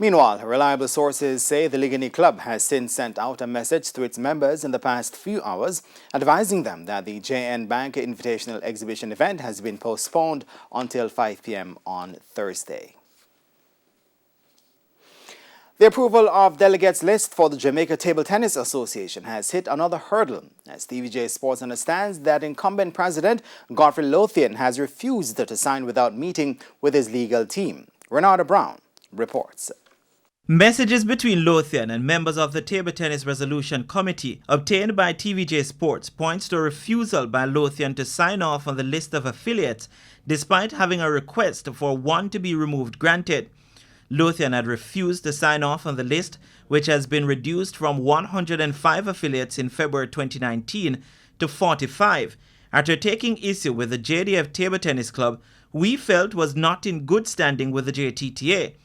Meanwhile, reliable sources say the Ligani Club has since sent out a message to its members in the past few hours advising them that the JN Bank Invitational Exhibition event has been postponed until 5 p.m. on Thursday. The approval of delegates list for the Jamaica Table Tennis Association has hit another hurdle, as TVJ Sports understands that incumbent president Godfrey Lothian has refused to sign without meeting with his legal team. Renata Brown reports. Messages between Lothian and members of the Table Tennis Resolution Committee obtained by TVJ Sports points to a refusal by Lothian to sign off on the list of affiliates despite having a request for one to be removed granted. Lothian had refused to sign off on the list, which has been reduced from 105 affiliates in February 2019 to 45. After taking issue with the JDF Table Tennis Club, we felt was not in good standing with the JTTA.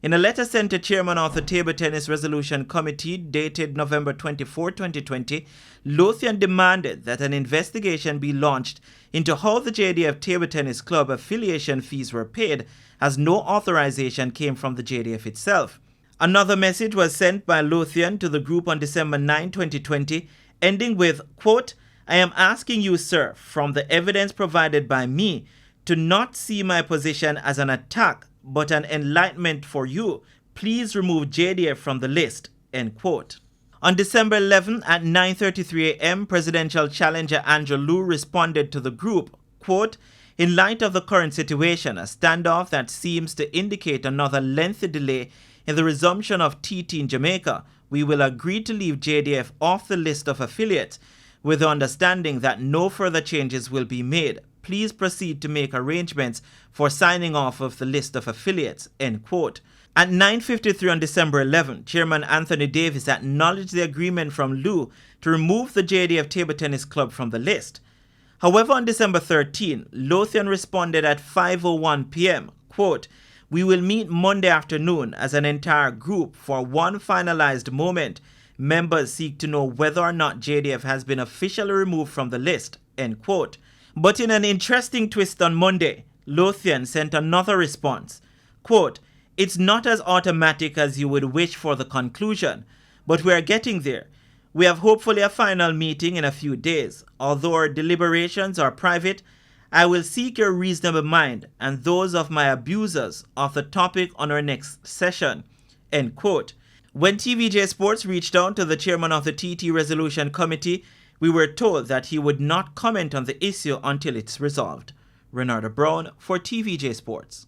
In a letter sent to Chairman of the Table Tennis Resolution Committee dated November 24, 2020, Lothian demanded that an investigation be launched into how the JDF Table Tennis Club affiliation fees were paid, as no authorization came from the JDF itself. Another message was sent by Lothian to the group on December 9, 2020, ending with, quote, "I am asking you, sir, from the evidence provided by me, to not see my position as an attack but an enlightenment for you. Please remove JDF from the list," end quote. On December 11 at 9:33 a.m., presidential challenger Andrew Liu responded to the group, quote, "In light of the current situation, a standoff that seems to indicate another lengthy delay in the resumption of TT in Jamaica, we will agree to leave JDF off the list of affiliates with the understanding that no further changes will be made. Please proceed to make arrangements for signing off of the list of affiliates," end quote. At 9:53 on December 11, Chairman Anthony Davis acknowledged the agreement from Liu to remove the JDF Table Tennis Club from the list. However, on December 13, Lothian responded at 5:01 p.m., quote, "We will meet Monday afternoon as an entire group for one finalized moment. Members seek to know whether or not JDF has been officially removed from the list," end quote. But in an interesting twist on Monday, Lothian sent another response, quote, "It's not as automatic as you would wish for the conclusion, but we are getting there. We have hopefully a final meeting in a few days. Although our deliberations are private, I will seek your reasonable mind and those of my abusers of the topic on our next session," end quote. When TVJ Sports reached out to the chairman of the TT Resolution Committee, we were told that he would not comment on the issue until it's resolved. Renata Brown for TVJ Sports.